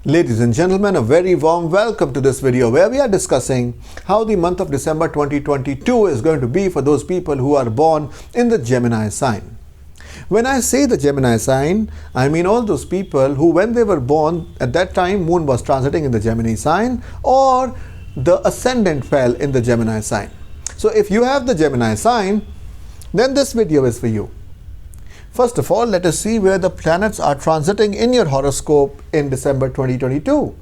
Ladies and gentlemen, a very warm welcome to this video where we are discussing how the month of December 2022 is going to be for those people who are born in the Gemini sign. When I say the Gemini sign, I mean all those people who, when they were born, at that time moon was transiting in the Gemini sign or the ascendant fell in the Gemini sign. So if you have the Gemini sign, then this video is for you. First of all, let us see where the planets are transiting in your horoscope in December 2022.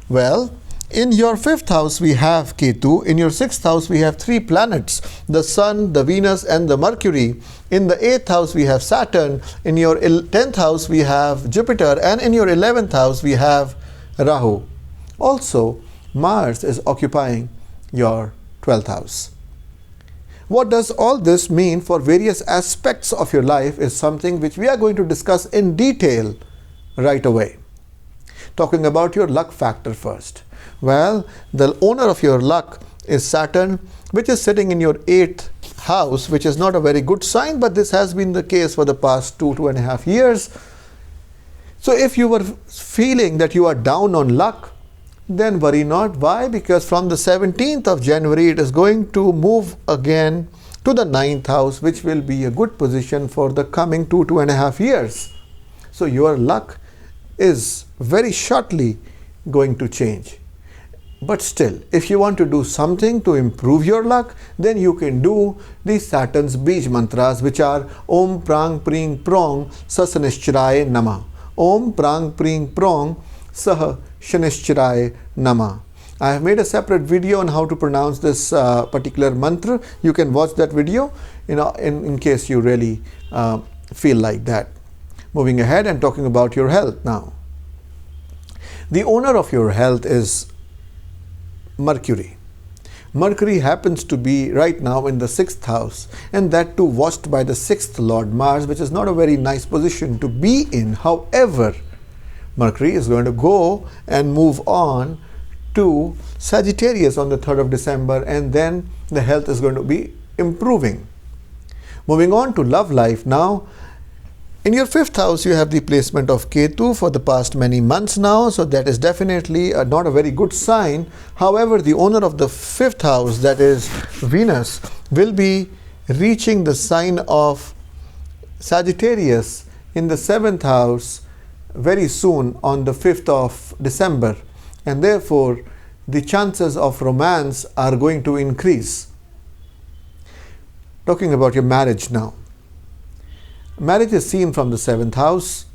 Well, in your 5th house we have Ketu. In your 6th house we have 3 planets, the Sun, the Venus and the Mercury. In the 8th house we have Saturn. In your 10th house we have Jupiter. And in your 11th house we have Rahu. Also, Mars is occupying your 12th house. What does all this mean for various aspects of your life is something which we are going to discuss in detail right away. Talking about your luck factor first. Well, the owner of your luck is Saturn, which is sitting in your 8th house, which is not a very good sign, but this has been the case for the past 2.5 years. So if you were feeling that you are down on luck, then worry not. Why? Because from the 17th of January, it is going to move again to the 9th house, which will be a good position for the coming 2.5 years. So your luck is very shortly going to change. But still, if you want to do something to improve your luck, then you can do the Saturn's Bij mantras, which are Om Prang Pring Prong Sa Shanischaraye Nama. Om Prang Pring Prong Sah Shanischaraye Nama. I have made a separate video on how to pronounce this particular mantra. You can watch that video, in case you really feel like that. Moving ahead and talking about your health now. The owner of your health is Mercury. Mercury happens to be right now in the 6th house, and that too watched by the 6th Lord Mars, which is not a very nice position to be in. However, Mercury is going to go and move on to Sagittarius on the 3rd of December, and then the health is going to be improving. Moving on to love life now. In your 5th house, you have the placement of Ketu for the past many months now, so that is definitely not a very good sign. However, the owner of the 5th house, that is Venus, will be reaching the sign of Sagittarius in the 7th house very soon on the 5th of December, and therefore the chances of romance are going to increase. Talking about your marriage now. Marriage is seen from the 7th house,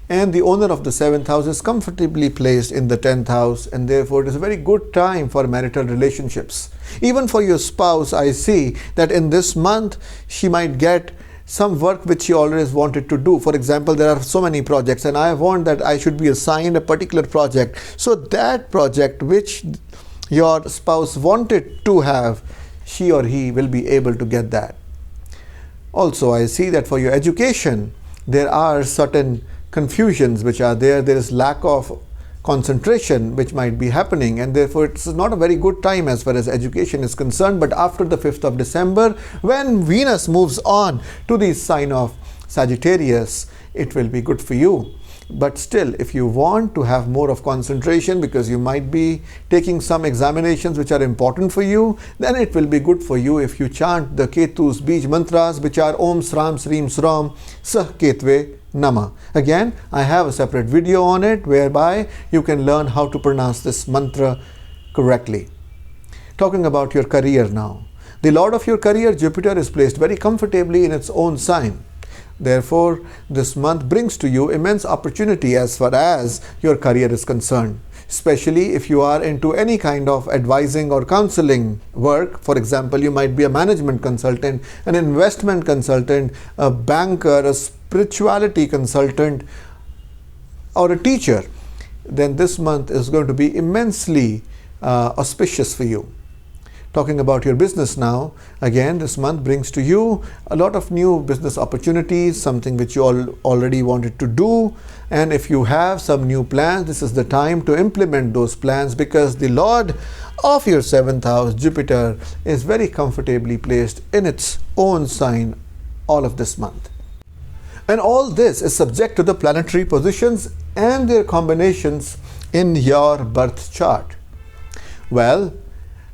and the owner of the 7th house is comfortably placed in the 10th house, and therefore it is a very good time for marital relationships. Even for your spouse, I see that in this month she might get some work which she always wanted to do. For example, there are so many projects and I want that I should be assigned a particular project. So that project which your spouse wanted to have, she or he will be able to get that. Also, I see that for your education, there are certain confusions which are there. There is lack of concentration which might be happening, and therefore it's not a very good time as far as education is concerned. But after the 5th of December, when Venus moves on to the sign of Sagittarius, it will be good for you. But still, if you want to have more of concentration because you might be taking some examinations which are important for you, then it will be good for you if you chant the Ketu's Bij mantras, which are Om Sram Srim Sram Sah Ketve Nama. Again, I have a separate video on it whereby you can learn how to pronounce this mantra correctly. Talking about your career now. The Lord of your career, Jupiter, is placed very comfortably in its own sign. Therefore, this month brings to you immense opportunity as far as your career is concerned, especially if you are into any kind of advising or counseling work. For example, you might be a management consultant, an investment consultant, a banker, a spirituality consultant, or a teacher. Then this month is going to be immensely auspicious for you. Talking about your business now, again, this month brings to you a lot of new business opportunities, something which you already wanted to do. And if you have some new plans, this is the time to implement those plans, because the Lord of your 7th house, Jupiter, is very comfortably placed in its own sign all of this month. And all this is subject to the planetary positions and their combinations in your birth chart. Well,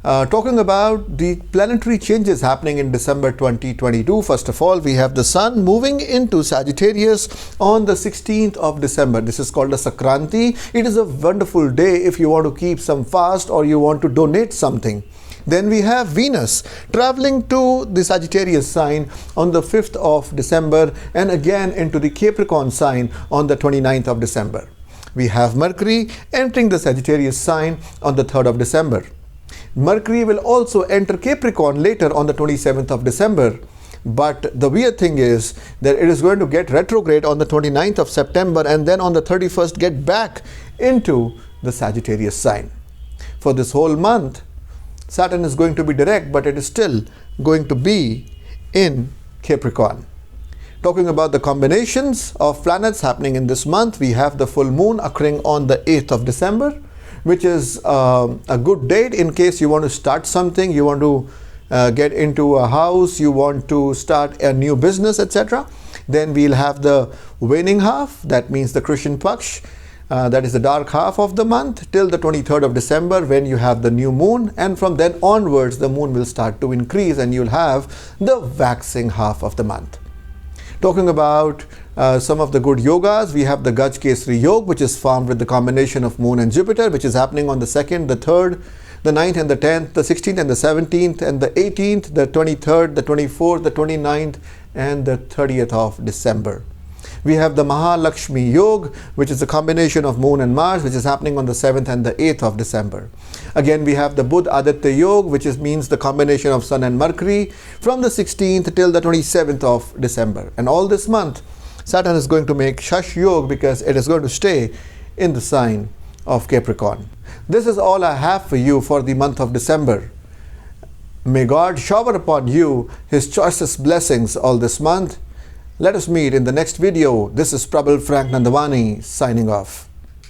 talking about the planetary changes happening in December 2022, first of all, we have the Sun moving into Sagittarius on the 16th of December. This is called a Sakranti. It is a wonderful day if you want to keep some fast or you want to donate something. Then we have Venus traveling to the Sagittarius sign on the 5th of December and again into the Capricorn sign on the 29th of December. We have Mercury entering the Sagittarius sign on the 3rd of December. Mercury will also enter Capricorn later on the 27th of December. But the weird thing is that it is going to get retrograde on the 29th of September and then on the 31st get back into the Sagittarius sign. For this whole month, Saturn is going to be direct, but it is still going to be in Capricorn. Talking about the combinations of planets happening in this month, we have the full moon occurring on the 8th of December, which is a good date in case you want to start something, you want to get into a house, you want to start a new business, etc. Then we'll have the waning half, that means the Krishan Paksh. That is the dark half of the month till the 23rd of December when you have the new moon, and from then onwards the moon will start to increase and you'll have the waxing half of the month. Talking about some of the good yogas, we have the Gaj Kesari Yoga, which is formed with the combination of moon and Jupiter, which is happening on the 2nd, the 3rd, the 9th and the 10th, the 16th and the 17th and the 18th, the 23rd, the 24th, the 29th and the 30th of December. We have the Mahalakshmi Yoga, which is a combination of Moon and Mars, which is happening on the 7th and the 8th of December. Again, we have the Budh Aditya Yoga, which means the combination of Sun and Mercury from the 16th till the 27th of December. And all this month, Saturn is going to make Shash Yoga because it is going to stay in the sign of Capricorn. This is all I have for you for the month of December. May God shower upon you His choicest blessings all this month. Let us meet in the next video. This is Prabal Frank Nandwani signing off.